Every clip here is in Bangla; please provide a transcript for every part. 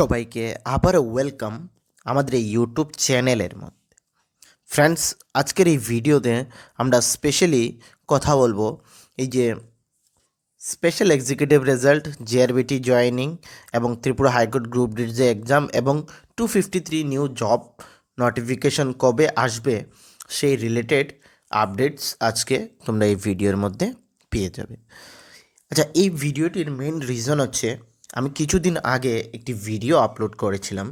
সবাইকে আবারও ওয়েলকাম আমাদের এই ইউটিউব চ্যানেলের মধ্যে। ফ্রেন্ডস, আজকের এই ভিডিওতে আমরা স্পেশালি কথা বলবো এই যে special executive result, GRBT joining এবং ত্রিপুরা হাইকোর্ট গ্রুপ ডির যে এক্সাম এবং 253 নিউ জব নোটিফিকেশন কবে আসবে সেই রিলেটেড আপডেটস আজকে তোমরা এই ভিডিওর মধ্যে পেয়ে যাবে। আচ্ছা, এই ভিডিওটির মেইন রিজন হচ্ছে আমি কিছুদিন আগে একটি ভিডিও আপলোড করেছিলাম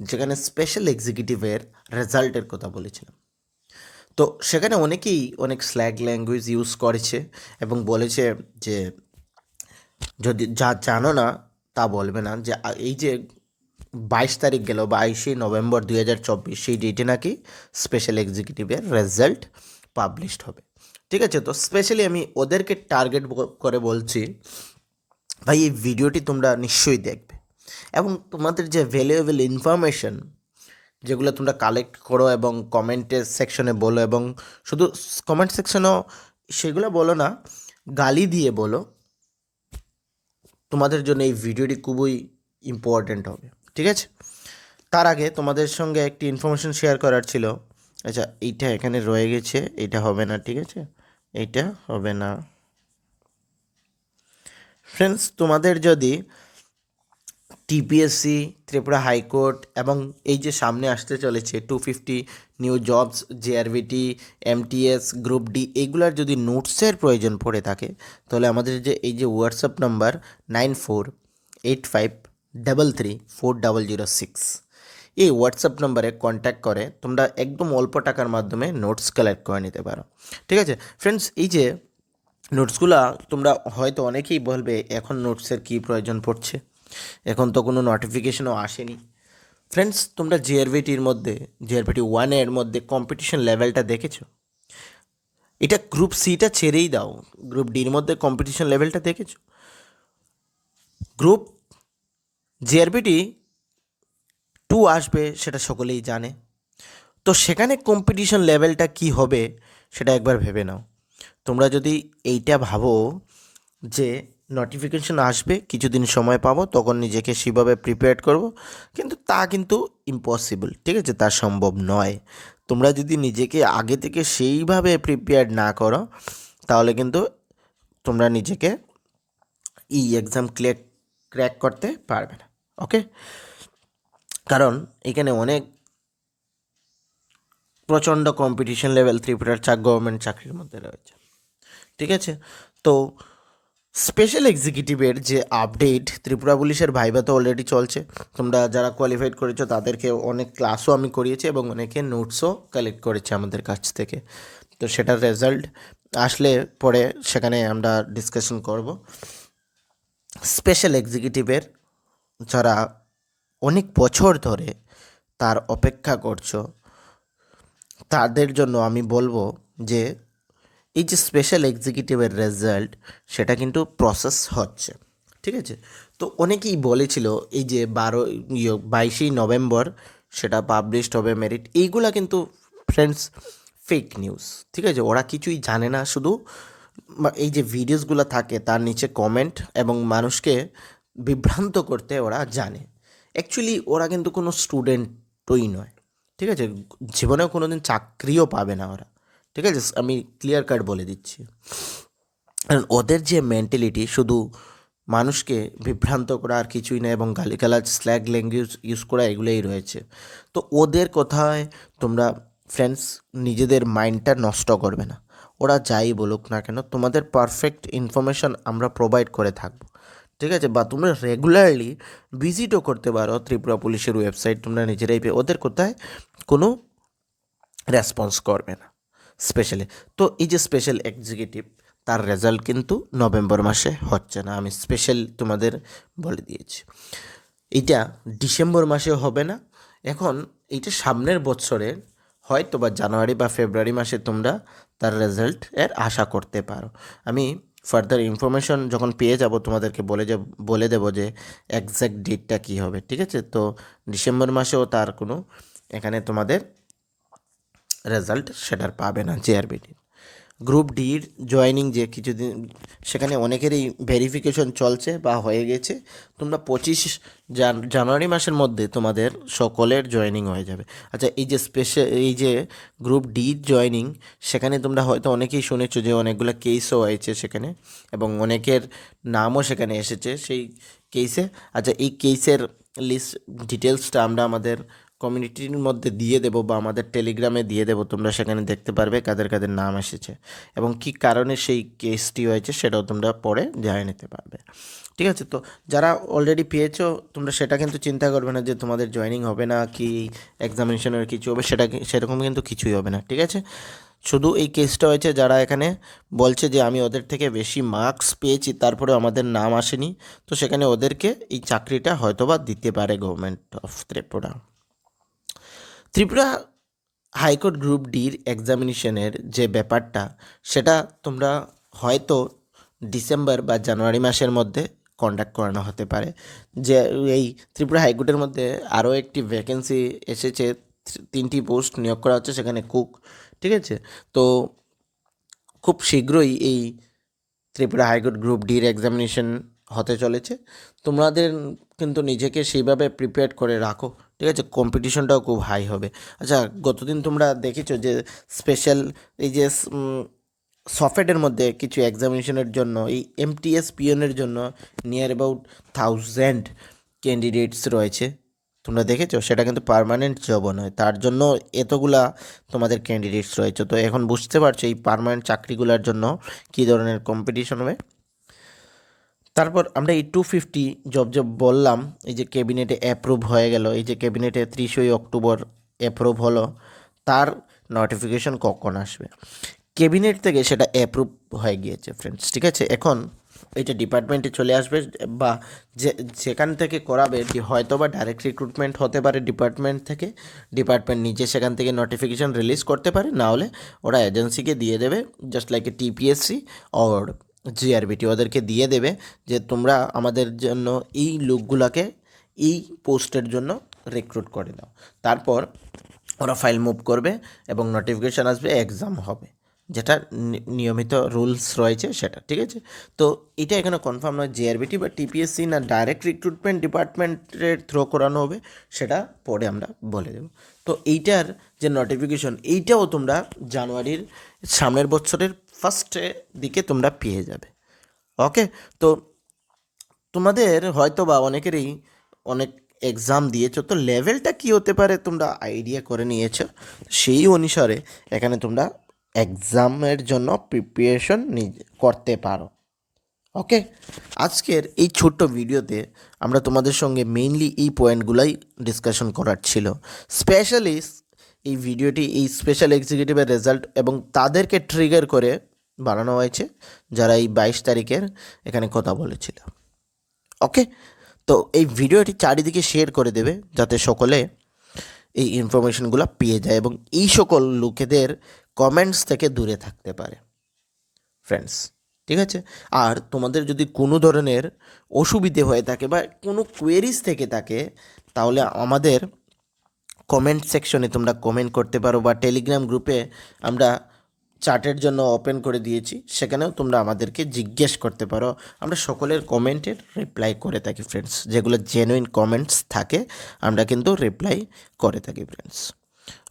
যেখানে স্পেশাল এক্সিকিউটিভের রেজাল্টের কথা বলেছিলাম। তো সেখানে অনেকেই অনেক স্ল্যাগ ল্যাঙ্গুয়েজ ইউজ করেছে এবং বলেছে যে যদি যা জানো না তা বলবে না, যে এই যে 22 তারিখ গেল, 22শে নভেম্বর 2024, সেই ডেটে নাকি স্পেশাল এক্সিকিউটিভের রেজাল্ট পাবলিশড হবে। ঠিক আছে, তো স্পেশালি আমি ওদেরকে টার্গেট করে বলছি, ভাই এই ভিডিওটি তোমরা নিশ্চয়ই দেখবে এবং তোমাদের যে ভ্যালুয়েবল ইনফরমেশন যেগুলো তোমরা কালেক্ট করো এবং কমেন্টের সেকশনে বলো, এবং শুধু কমেন্ট সেকশনেও সেগুলো বলো না, গালি দিয়ে বলো, তোমাদের জন্য এই ভিডিওটি খুবই ইম্পর্ট্যান্ট হবে। ঠিক আছে, তার আগে তোমাদের সঙ্গে একটি ইনফরমেশন শেয়ার করার ছিল। আচ্ছা, এইটা এখানে রয়ে গেছে, এইটা হবে না। ঠিক আছে, এইটা হবে না। ফ্রেন্ডস, তোমাদের যদি টিপিএসসি, ত্রিপুরা হাইকোর্ট এবং এই যে সামনে আসতে চলেছে 250 new jobs, JRBT, MTS, group D, এইগুলার যদি নোটসের প্রয়োজন পড়ে থাকে তাহলে আমাদের যে এই যে হোয়াটসঅ্যাপ নাম্বার 9485333406, এই হোয়াটসঅ্যাপ নাম্বারে কন্ট্যাক্ট করে তোমরা একদম অল্প টাকার মাধ্যমে নোটস কালেক্ট করে নিতে পারো। ঠিক আছে ফ্রেন্ডস, এই যে নোটসগুলা তোমরা হয়তো অনেকেই বলবে এখন নোটসের কী প্রয়োজন পড়ছে, এখন তো কোনো নোটিফিকেশনও আসেনি। ফ্রেন্ডস, তোমরা জিআরবিটির মধ্যে, জিআরবিটি 1 এর মধ্যে কম্পিটিশন লেভেলটা দেখেছো? এটা গ্রুপ সিটা ছেড়েই দাও, গ্রুপ ডির মধ্যে কম্পিটিশন লেভেলটা দেখেছো? গ্রুপ জিআরবিটি 2 আসবে সেটা সকলেই জানে, তো সেখানে কম্পিটিশন লেভেলটা কি হবে সেটা একবার ভেবে নাও। তোমরা যদি এইটা ভাবো যে নোটিফিকেশন আসবে, কিছুদিন সময় পাবো, তখন নিজেকে সেভাবে প্রিপেয়ার করব, কিন্তু তা কিন্তু ইম্পসিবল। ঠিক আছে, তা সম্ভব নয়। তোমরা যদি নিজেকে আগে থেকে সেইভাবে প্রিপেয়ার না করো তাহলে কিন্তু তোমরা নিজেকে এই এক্সাম ক্র্যাক করতে পারবে না। ওকে, কারণ এখানে অনেক প্রচণ্ড কম্পিটিশন লেভেল ত্রিপুরার গভর্নমেন্ট চাকরির মধ্যে রয়েছে। ঠিক আছে, তো স্পেশাল এক্সিকিউটিভের যে আপডেট, ত্রিপুরা পুলিশের ভাইভা তো অলরেডি চলছে। তোমরা যারা কোয়ালিফাইড করেছো তাদেরকে অনেক ক্লাসও আমি করিয়েছি এবং অনেকে নোটসও কালেক্ট করেছে আমাদের কাছ থেকে। তো সেটার রেজাল্ট আসলে পরে সেখানে আমরা ডিসকাশন করব। স্পেশাল এক্সিকিউটিভের যারা অনেক বছর ধরে তার অপেক্ষা করছো তাদের জন্য আমি বলবো যে এই যে স্পেশাল এক্সিকিউটিভের রেজাল্ট সেটা কিন্তু প্রসেস হচ্ছে। ঠিক আছে, তো অনেকেই বলেছিল এই যে 22শে নভেম্বর সেটা পাবলিশড হবে মেরিট, এইগুলা কিন্তু ফ্রেন্ডস ফেক নিউজ। ঠিক আছে, ওরা কিছুই জানে না, শুধু এই যে ভিডিওসগুলো থাকে তার নিচে কমেন্ট এবং মানুষকে বিভ্রান্ত করতে ওরা জানে। অ্যাকচুয়ালি ওরা কিন্তু কোনো স্টুডেন্টই নয়। ঠিক আছে, জীবনেও কোনো দিন চাকরিও পাবে না ওরা। ঠিক আছে, আমি ক্লিয়ার কাট বলে দিচ্ছি। কারণ ওদের যে মেন্টালিটি শুধু মানুষকে বিভ্রান্ত করা আর কিছুই না, এবং গালিগালাজ স্ল্যাগ ল্যাঙ্গুয়েজ ইউজ করা, এগুলোই রয়েছে। তো ওদের কথায় তোমরা ফ্রেন্ডস নিজেদের মাইন্ডটা নষ্ট করবে না। ওরা যাই বলুক না কেন, তোমাদের পারফেক্ট ইনফরমেশান আমরা প্রোভাইড করে থাকবো। ঠিক আছে, বা তোমরা রেগুলারলি ভিজিটও করতে পারো ত্রিপুরা পুলিশের ওয়েবসাইট, তোমরা নিজেরাই ওদের কোথায় কোনো রেসপন্স করবে না স্পেশালি। তো এই যে স্পেশাল এক্সিকিউটিভ, তার রেজাল্ট কিন্তু নভেম্বর মাসে হচ্ছে না, আমি স্পেশাল তোমাদের বলে দিয়েছি। এইটা ডিসেম্বর মাসে হবে না, এখন এইটা সামনের বছরের হয়তো বা জানুয়ারি বা ফেব্রুয়ারি মাসে তোমরা তার রেজাল্ট এর আশা করতে পারো। আমি ফার্দার ইনফরমেশন যখন পেয়ে যাব তোমাদেরকে বলে দেবো যে এক্স্যাক্ট ডেটটা কী হবে। ঠিক আছে, তো ডিসেম্বর মাসেও তার কোনো এখানে তোমাদের রেজাল্ট সেটার পাবে না জিআরবিটির। গ্রুপ ডির জয়েনিং যে কিছুদিন সেখানে অনেকেরই ভেরিফিকেশন চলছে বা হয়ে গেছে। তোমরা 25 জানুয়ারি মাসের মধ্যে তোমাদের সকলের জয়েনিং হয়ে যাবে। আচ্ছা, এই যে এই যে গ্রুপ ডি জয়েনিং, সেখানে তোমরা হয়তো অনেকেই শুনেছো যে অনেকগুলো কেসও হয়েছে সেখানে, এবং অনেকের নামও সেখানে এসেছে সেই কেসে। আচ্ছা, এই কেসের লিস্ট ডিটেলসটা আমরা আমাদের কমিউনিটির মধ্যে দিয়ে দেবো বা আমাদের টেলিগ্রামে দিয়ে দেবো, তোমরা সেখানে দেখতে পারবে কাদের কাদের নাম এসেছে এবং কী কারণে সেই কেসটি হয়েছে সেটাও তোমরা পরে জেনে নিতে পারবে। ঠিক আছে, তো যারা অলরেডি পেয়েছো তোমরা সেটা কিন্তু চিন্তা করবে না যে তোমাদের জয়েনিং হবে না কি এক্সামিনেশনের কিছু হবে, সেরকম কিন্তু কিছুই হবে না। ঠিক আছে, শুধু এই কেসটা হয়েছে যারা এখানে বলছে যে আমি ওদের থেকে বেশি মার্কস পেয়েছি তারপরে আমাদের নাম আসেনি, তো সেখানে ওদেরকে এই চাকরিটা হয়তোবা দিতে পারে government of Tripura. Tripura high court group ডির এক্সামিনেশনের যে ব্যাপারটা সেটা তোমরা হয়তো ডিসেম্বর বা জানুয়ারি মাসের মধ্যে কন্ডাক্ট করানো হতে পারে। যে এই ত্রিপুরা হাইকোর্টের মধ্যে আরও একটি ভ্যাকেন্সি এসেছে, 3টি পোস্ট নিয়োগ করা হচ্ছে সেখানে কুক। ঠিক আছে, তো খুব শীঘ্রই এই ত্রিপুরা হাইকোর্ট গ্রুপ ডির এক্সামিনেশন হতে চলেছে। তোমাদের কিন্তু নিজেকে সেইভাবে প্রিপেয়ার করে রাখো। ঠিক আছে, কম্পিটিশনটাও খুব হাই হবে। আচ্ছা, গতদিন তোমরা দেখেছো যে স্পেশাল এই যে সফটওয়্যারের মধ্যে কিছু এক্সামিনেশনের জন্য এই এমটিএস পিওনের জন্য নিয়ার অ্যাবাউট 1000 ক্যান্ডিডেটস রয়েছে। তোমরা দেখেছো, সেটা কিন্তু পার্মানেন্ট জবও নয়, তার জন্য এতগুলা তোমাদের ক্যান্ডিডেটস রয়েছে। তো এখন বুঝতে পারছো এই পার্মানেন্ট চাকরিগুলোর জন্য কী ধরনের কম্পিটিশন হবে। তারপর আমরা এই 250 জব বললাম, এই যে ক্যাবিনেটে অ্যাপ্রুভ হয়ে গেল, এই যে ক্যাবিনেটে 30 অক্টোবর অ্যাপ্রুভ হলো, তার নোটিফিকেশন কখন আসবে? ক্যাবিনেট থেকে সেটা অ্যাপ্রুভ হয়ে গিয়েছে ফ্রেন্ডস। ঠিক আছে, এখন এটা ডিপার্টমেন্টে চলে আসবে বা যেখান থেকে করাবে হয়তো বা ডাইরেক্ট রিক্রুটমেন্ট হতে পারে ডিপার্টমেন্ট থেকে, ডিপার্টমেন্ট নিজে সেখান থেকে নোটিফিকেশান রিলিজ করতে পারে, না হলে ওরা এজেন্সিকে দিয়ে দেবে, just like a TPSC or GRBT, ওদেরকে দিয়ে দেবে যে তোমরা আমাদের জন্য এই লোকগুলোকে এই পোস্টের জন্য রিক্রুট করে দাও। তারপর ওরা ফাইল মুভ করবে এবং নোটিফিকেশান আসবে, এক্সাম হবে, যেটা নিয়মিত রুলস রয়েছে সেটা। ঠিক আছে, তো এটা এখানে কনফার্ম নয় জিআরবিটি বা টিপিএসসি না ডাইরেক্ট রিক্রুটমেন্ট ডিপার্টমেন্টের থ্রো করানো হবে, সেটা পরে আমরা বলে দেব। তো এইটার যে নোটিফিকেশন, এইটাও তোমরা জানুয়ারির সামনের বছরের ফার্স্টে দিকে তোমরা পেয়ে যাবে। ওকে, তো তোমাদের হয়তো বা অনেকেরই অনেক এক্সাম দিয়েছো, তো লেভেলটা কী হতে পারে তোমরা আইডিয়া করে নিয়েছো, সেই অনুসারে এখানে তোমরা এক্সামের জন্য প্রিপারেশন করতে পারো। ওকে, আজকের এই ছোট্ট ভিডিওতে আমরা তোমাদের সঙ্গে মেইনলি এই পয়েন্টগুলাই ডিসকাশন করার ছিল। স্পেশালি এই ভিডিওটি এই স্পেশাল এক্সিকিউটিভের রেজাল্ট এবং তাদেরকে ট্রিগার করে বানানো হয়েছে যারা এই 22 তারিখের এখানে কথা বলেছিল। ওকে, তো এই ভিডিওটি চারিদিকে শেয়ার করে দেবে যাতে সকলে এই ইনফরমেশনগুলো পেয়ে যায় এবং এই সকল লোকেদের কমেন্টস থেকে দূরে থাকতে পারে ফ্রেন্ডস। ঠিক আছে, আর তোমাদের যদি কোনো ধরনের অসুবিধে হয়ে থাকে বা কোনো কোয়েরিজ থেকে থাকে, তাহলে আমাদের কমেন্ট সেকশনে তোমরা কমেন্ট করতে পারো বা টেলিগ্রাম গ্রুপে আমরা চার্টের জন্য ওপেন করে দিয়েছি, সেখানেও তোমরা আমাদেরকে জিজ্ঞেস করতে পারো। আমরা সকলের কমেন্টের রিপ্লাই করে থাকি ফ্রেন্ডস, যেগুলো জেনুইন কমেন্টস থাকে আমরা কিন্তু রিপ্লাই করে থাকি ফ্রেন্ডস।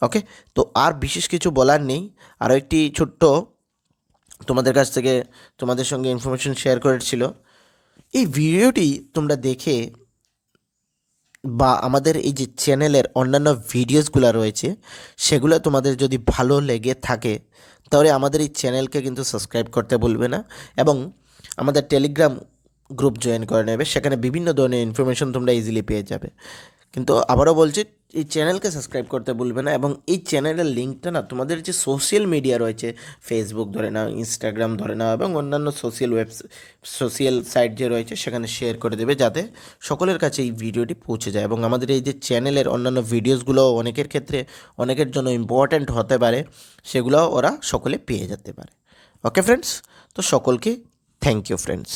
ওকে, তো আর বিশেষ কিছু বলার নেই। আরও একটি ছোট্ট তোমাদের কাছ থেকে তোমাদের সঙ্গে ইনফরমেশন শেয়ার করেছিল, এই ভিডিওটি তোমরা দেখে বা আমাদের এই যে চ্যানেলের অন্যান্য ভিডিওসগুলো রয়েছে সেগুলো তোমাদের যদি ভালো লেগে থাকে তাহলে আমাদের এই চ্যানেলকে কিন্তু সাবস্ক্রাইব করতে ভুলবে না এবং আমাদের টেলিগ্রাম গ্রুপ জয়েন করে নেবে, সেখানে বিভিন্ন ধরনের ইনফরমেশন তোমরা ইজিলি পেয়ে যাবে। কিন্তু আবারও বলছি, এই চ্যানেলকে সাবস্ক্রাইব করতে ভুলবে না এবং এই চ্যানেলের লিঙ্কটা না তোমাদের যে সোশ্যাল মিডিয়া রয়েছে, ফেসবুক ধরে নাও, ইনস্টাগ্রাম ধরে নাও এবং অন্যান্য সোশ্যাল সাইট যে রয়েছে সেখানে শেয়ার করে দেবে যাতে সকলের কাছে এই ভিডিওটি পৌঁছে যায় এবং আমাদের এই যে চ্যানেলের অন্যান্য ভিডিওসগুলো অনেকের ক্ষেত্রে অনেকের জন্য ইম্পর্ট্যান্ট হতে পারে, সেগুলো ওরা সকলে পেয়ে যেতে পারে। ওকে ফ্রেন্ডস, তো সকলকে থ্যাংক ইউ ফ্রেন্ডস।